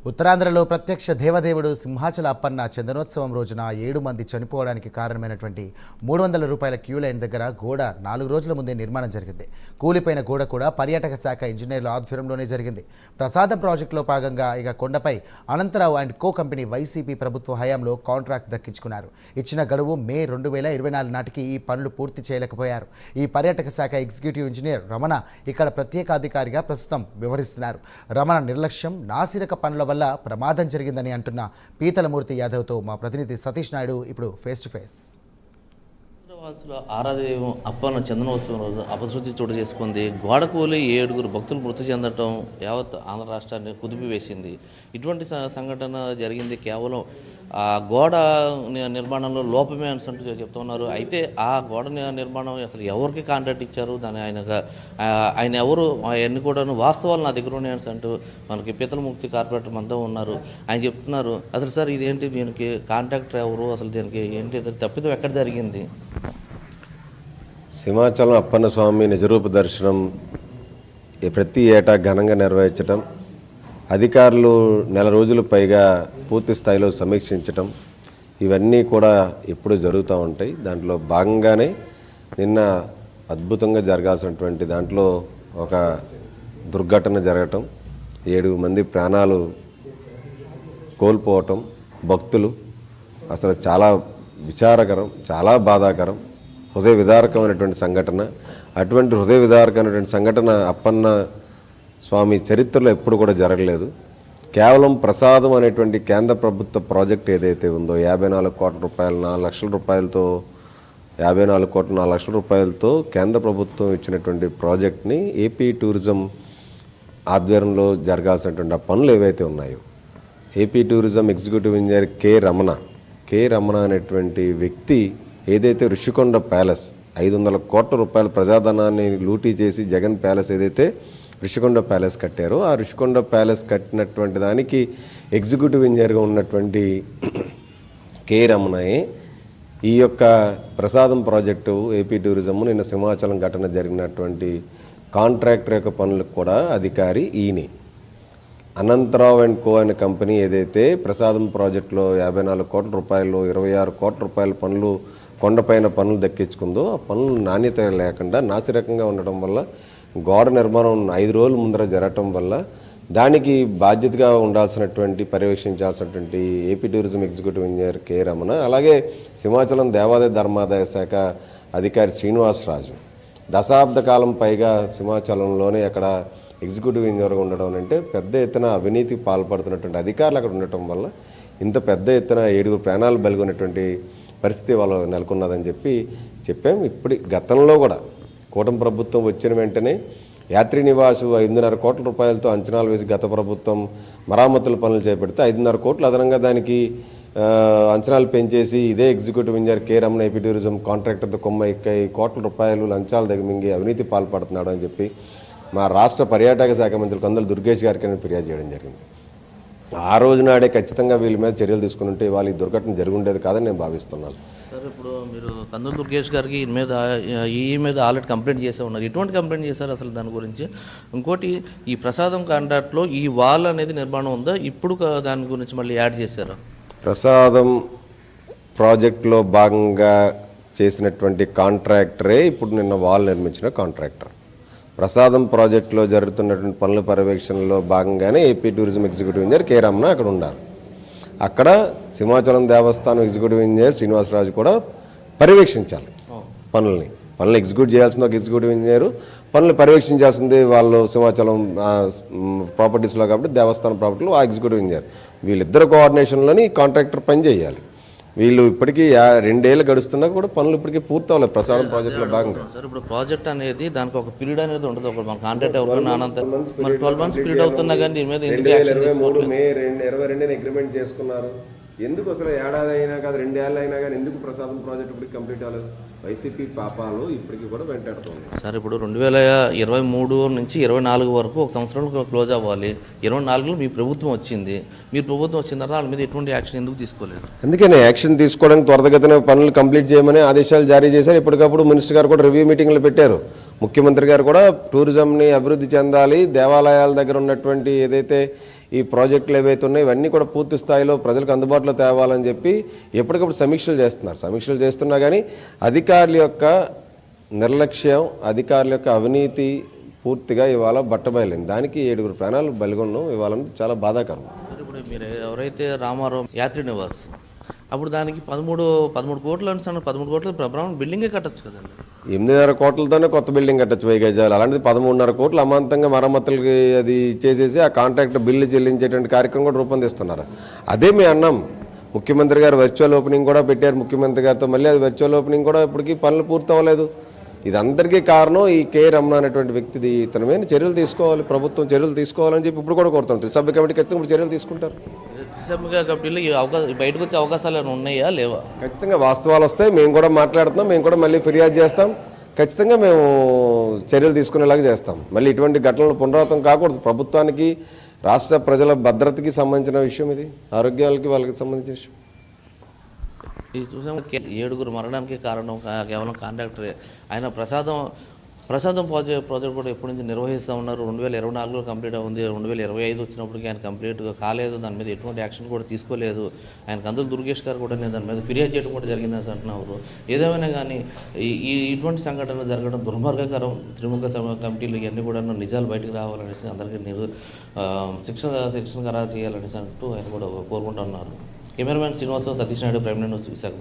ఉత్తరాంధ్రలో ప్రత్యక్ష దేవదేవుడు సింహాచల అప్పన్న చందనోత్సవం రోజున 7 మంది చనిపోవడానికి కారణమైనటువంటి 300 రూపాయల క్యూ లైన్ దగ్గర గోడ 4 రోజుల ముందే నిర్మాణం జరిగింది. కూలిపోయిన గోడ కూడా పర్యాటక శాఖ ఇంజనీర్ల ఆధ్వర్యంలోనే జరిగింది. ప్రసాదం ప్రాజెక్టులో భాగంగా ఇక కొండపై Anantha Rao and co company YCP ప్రభుత్వ హయాంలో కాంట్రాక్ట్ దక్కించుకున్నారు. ఇచ్చిన గడువు మే 2024 నాటికి ఈ పనులు పూర్తి చేయలేకపోయారు. ఈ పర్యాటక శాఖ ఎగ్జిక్యూటివ్ ఇంజనీర్ రమణ ఇక్కడ ప్రత్యేక అధికారిగా ప్రస్తుతం వివరిస్తున్నారు. రమణ నిర్లక్ష్యం, నాసిరక పనుల వల్ల ప్రమాదం జరిగిందని అంటున్న పీతలమూర్తి యాదవ్తో మా ప్రతినిధి సతీష్ నాయుడు ఇప్పుడు ఫేస్ టు ఫేస్. ఆరాధన అప్పన్న చందనోత్సవం రోజు అపశృతి చోటు చేసుకుంది. గోడ కూలి 7 భక్తులు మృతి చెందటం యావత్ ఆంధ్ర రాష్ట్రాన్ని కుదిపివేసింది. ఇటువంటి సంఘటన జరిగింది కేవలం ఆ గోడ నిర్మాణంలో లోపమే అని చెప్తున్నారు. అయితే ఆ గోడ నిర్మాణం అసలు ఎవరికి కాంట్రాక్ట్ ఇచ్చారు, దాన్ని ఆయన ఎవరు, అవన్నీ కూడా వాస్తవాలు నా దగ్గర ఉన్నాయని అంటూ మనకి పీతలమూర్తి కార్పొరేటర్ అంతా ఉన్నారు. ఆయన చెప్తున్నారు, అసలు సార్ ఇదేంటి, దీనికి కాంట్రాక్టర్ ఎవరు, అసలు దీనికి ఏంటి తప్పిదం ఎక్కడ జరిగింది? సింహాచలం అప్పన్న స్వామి నిజరూప దర్శనం ప్రతి ఏటా ఘనంగా నిర్వహించటం, అధికారులు నెల రోజులు పైగా పూర్తి స్థాయిలో సమీక్షించటం, ఇవన్నీ కూడా ఎప్పుడు జరుగుతూ ఉంటాయి. దాంట్లో భాగంగానే నిన్న అద్భుతంగా జరగాల్సినటువంటి దాంట్లో ఒక దుర్ఘటన జరగటం, 7 మంది ప్రాణాలు కోల్పోవటం, భక్తులు అసలు చాలా విచారకరం, చాలా బాధాకరం, హృదయ విదారకమైనటువంటి సంఘటన. అటువంటి హృదయ విదారకమైనటువంటి సంఘటన అప్పన్న స్వామి చరిత్రలో ఎప్పుడు కూడా జరగలేదు. కేవలం ప్రసాదం అనేటువంటి కేంద్ర ప్రభుత్వ ప్రాజెక్ట్ ఏదైతే ఉందో 54 కోట్ల రూపాయలు 4 లక్షల రూపాయలతో 54 కోట్ల 4 లక్షల రూపాయలతో కేంద్ర ప్రభుత్వం ఇచ్చినటువంటి ప్రాజెక్ట్ని ఏపీ టూరిజం ఆధ్వర్యంలో జరగాల్సినటువంటి ఆ పనులు ఏవైతే ఉన్నాయో, AP tourism executive engineer K Ramana అనేటువంటి వ్యక్తి ఏదైతే ఋషికొండ ప్యాలెస్ 500 కోట్ల రూపాయల ప్రజాధనాన్ని లూటీ చేసి జగన్ ప్యాలెస్ ఏదైతే ఋషికొండ ప్యాలెస్ కట్టారో, ఆ ఋషికొండ ప్యాలెస్ కట్టినటువంటి దానికి ఎగ్జిక్యూటివ్ ఇంజనీర్గా ఉన్నటువంటి కె రమణయే ఈ యొక్క ప్రసాదం ప్రాజెక్టు ఏపీ టూరిజం నిన్న సింహాచలం ఘటన జరిగినటువంటి కాంట్రాక్టర్ యొక్క పనులకు కూడా అధికారి ఈయనే. అనంతరావు అండ్ కో అనే కంపెనీ ఏదైతే ప్రసాదం ప్రాజెక్టులో 54 కోట్ల రూపాయలు 26 కోట్ల రూపాయల పనులు కొండపైన పనులు దక్కించుకుందో, ఆ పనులు నాణ్యత లేకుండా నాసిరకంగా ఉండటం వల్ల, గోడ నిర్మాణం 5 రోజుల ముందర జరగటం వల్ల దానికి బాధ్యతగా ఉండాల్సినటువంటి పర్యవేక్షించాల్సినటువంటి AP tourism executive engineer K Ramana, అలాగే సింహాచలం దేవాదాయ ధర్మాదాయ శాఖ అధికారి శ్రీనివాసరాజు దశాబ్ద కాలం పైగా సింహాచలంలోనే అక్కడ ఎగ్జిక్యూటివ్ ఇంజనీర్గా ఉండడం అంటే పెద్ద ఎత్తున అవినీతికి పాల్పడుతున్నటువంటి అధికారులు అక్కడ ఉండటం వల్ల ఇంత పెద్ద ఎత్తున 7 ప్రాణాలు బలిగొన్నటువంటి పరిస్థితి వాళ్ళు నెలకొన్నదని చెప్పాం. ఇప్పుడు గతంలో కూడా కూటమి ప్రభుత్వం వచ్చిన వెంటనే యాత్రి నివాసు 5.5 కోట్ల రూపాయలతో అంచనాలు వేసి గత ప్రభుత్వం మరామతుల పనులు చేపడితే 5.5 కోట్లు అదనంగా దానికి అంచనాలు పెంచేసి ఇదే executive engineer K Ramana AP tourism కాంట్రాక్టర్తో 91 కోట్ల రూపాయలు లంచాలు దిగమింగి అవినీతి పాల్పడుతున్నాడు అని చెప్పి మా రాష్ట్ర పర్యాటక శాఖ మంత్రి కందుల దుర్గేష్ గారికి ఫిర్యాదు చేయడం జరిగింది. ఆ రోజు నాడే ఖచ్చితంగా వీళ్ళ మీద చర్యలు తీసుకుని ఉంటే వాళ్ళ ఈ దుర్ఘటన జరుగుండేది కాదని నేను భావిస్తున్నాను. సార్, ఇప్పుడు మీరు కందుల దుర్గేష్ గారికి ఈ మీద ఆల్రెడీ కంప్లైంట్ చేసే ఉన్నారు. ఎటువంటి కంప్లైంట్ చేశారు అసలు దాని గురించి? ఇంకోటి, ఈ ప్రసాదం కాంట్రాక్ట్లో ఈ వాల్ అనేది నిర్మాణం ఉందా, ఇప్పుడు దాని గురించి మళ్ళీ యాడ్ చేశారా? ప్రసాదం ప్రాజెక్టులో భాగంగా చేసినటువంటి కాంట్రాక్టరే ఇప్పుడు నిన్న వాల్ నిర్మించిన కాంట్రాక్టర్. ప్రసాదం ప్రాజెక్టులో జరుగుతున్నటువంటి పనుల పర్యవేక్షణలో భాగంగానే AP tourism executive engineer K Ramana అక్కడ ఉన్నారు. అక్కడ సింహాచలం దేవస్థానం ఎగ్జిక్యూటివ్ ఇంజనీర్ శ్రీనివాసరాజు కూడా పర్యవేక్షించాలి పనులు ఎగ్జిక్యూట్ చేయాల్సింది ఒక ఎగ్జిక్యూటివ్ ఇంజనీరు, పనులు పర్యవేక్షించాల్సింది వాళ్ళు సింహాచలం ప్రాపర్టీస్లో కాబట్టి దేవస్థానం ప్రాపర్టీలో ఆ ఎగ్జిక్యూటివ్ ఇంజనీర్. వీళ్ళిద్దరు కోఆర్డినేషన్లోని కాంట్రాక్టర్ పని చేయాలి. వీళ్ళు ఇప్పటికీ 2 ఏళ్ళు గడుస్తున్నా కూడా పనులు ఇప్పటికీ పూర్తి అవ్వలేదు ప్రసాదం ప్రాజెక్టులో భాగంగా. సార్, ఇప్పుడు ప్రాజెక్ట్ అనేది దానికి ఒక పీరియడ్ అనేది ఉంటుంది. ఒక కాంట్రాక్ట్ ఎవరికైనా 12 మంత్స్ పీరియడ్ అవుతున్నా కానీ దీని మీద 2023 మే 22 అగ్రిమెంట్ చేసుకున్నారు. ఎందుకు అసలు ఏడాది అయినా కాదు 2 ఏళ్ళు అయినా కానీ ఎందుకు ప్రసాదం ప్రాజెక్ట్ ఇప్పటికి కంప్లీట్ అవ్వలేదు? వైసీపీ పాపాలు ఇప్పటికీ కూడా వెంటాడుతుంది. సార్, ఇప్పుడు 2023 నుంచి 24 వరకు ఒక సంవత్సరంలో క్లోజ్ అవ్వాలి. 24లో మీ ప్రభుత్వం వచ్చింది. మీరు ప్రభుత్వం వచ్చిన తర్వాత వాళ్ళ మీద ఎటువంటి యాక్షన్ ఎందుకు తీసుకోలేదు? అందుకనే యాక్షన్ తీసుకోవడానికి త్వరితగతిన పనులు కంప్లీట్ చేయమని ఆదేశాలు జారీ చేశారు. ఎప్పటికప్పుడు మినిస్టర్ గారు కూడా రివ్యూ మీటింగ్లు పెట్టారు. ముఖ్యమంత్రి గారు కూడా టూరిజంని అభివృద్ధి చెందాలి, దేవాలయాల దగ్గర ఉన్నటువంటి ఏదైతే ఈ ప్రాజెక్టులు ఏవైతే ఉన్నాయో ఇవన్నీ కూడా పూర్తి స్థాయిలో ప్రజలకు అందుబాటులో తేవాలని చెప్పి ఎప్పటికప్పుడు సమీక్షలు చేస్తున్నారు. సమీక్షలు చేస్తున్నా కానీ అధికారుల యొక్క నిర్లక్ష్యం, అధికారుల యొక్క అవినీతి పూర్తిగా ఇవాళ బట్టబయలైంది. దానికి 7 ప్రాణాలు బలిగొన్నాం ఇవాళ, చాలా బాధాకరం. ఇప్పుడు మీరు ఎవరైతే రామారావు యాత్రి నివాస్ అప్పుడు దానికి 13 కోట్లు అంటున్నారు. 13 కోట్ల బ్రహ్మాండ బిల్డింగే కట్టచ్చు కదండి. 8.5 కోట్లతోనే కొత్త బిల్డింగ్ కట్టచ్చు 1000 గజాలు. అలాంటిది 13.5 కోట్లు అమాంతంగా మరమ్మతులకి అది చేసేసి ఆ కాంట్రాక్ట్ బిల్లు చెల్లించేటువంటి కార్యక్రమం కూడా రూపొందిస్తున్నారు. అదే మేము అన్నాం, ముఖ్యమంత్రి గారు వర్చువల్ ఓపెనింగ్ కూడా పెట్టారు ముఖ్యమంత్రి గారితో. మళ్ళీ అది వర్చువల్ ఓపెనింగ్ కూడా ఇప్పటికీ పనులు పూర్తి అవ్వలేదు. ఇదందరికీ కారణం ఈ కే రమణ అనేటువంటి వ్యక్తిది. ఇతని మీద చర్యలు తీసుకోవాలి, ప్రభుత్వం చర్యలు తీసుకోవాలని చెప్పి ఇప్పుడు కూడా కోరుతాం. త్రిసభ్య కమిటీ ఖచ్చితంగా ఇప్పుడు చర్యలు తీసుకుంటారు. కమిటీలో బయటకు వచ్చే అవకాశాలు ఏమైనా ఉన్నాయా లేవా? ఖచ్చితంగా వాస్తవాలు వస్తాయి. మేము కూడా మాట్లాడుతున్నాం, మేము కూడా మళ్ళీ ఫిర్యాదు చేస్తాం. ఖచ్చితంగా మేము చర్యలు తీసుకునేలాగా చేస్తాం. మళ్ళీ ఇటువంటి ఘటనలు పునరావృతం కాకూడదు. ప్రభుత్వానికి, రాష్ట్ర ప్రజల భద్రతకి సంబంధించిన విషయం ఇది, ఆరోగ్యాలకి వాళ్ళకి సంబంధించిన విషయం. ఇది చూసాము 7 మరణానికి కారణం కేవలం కాంట్రాక్టరే. ఆయన ప్రసాదం ప్రాజెక్ట్ కూడా ఎప్పటి నుంచి నిర్వహిస్తూ ఉన్నారు. 2024లో కంప్లీట్ అవుతుంది. 2025 వచ్చినప్పటికీ ఆయన కంప్లీట్గా కాలేదు. దాని మీద ఎటువంటి యాక్షన్ కూడా తీసుకోలేదు. ఆయన కందులు దుర్గేష్ గారు కూడా నేను దాని మీద ఫిర్యాదు చేయడం కూడా జరిగిందని అంటున్నారు. ఏదేమైనా కానీ ఇటువంటి సంఘటనలు జరగడం దుర్మార్గకరం. త్రిముఖ కమిటీలు ఇవన్నీ కూడా నిజాలు బయటకు రావాలనేసి అందరికీ శిక్షణ ఖరారు చేయాలనేసి అంటూ ఆయన కూడా కోరుకుంటున్నారు. Cameraman Srinivasarao, Satish Naidu, prime news, Visakhapatnam.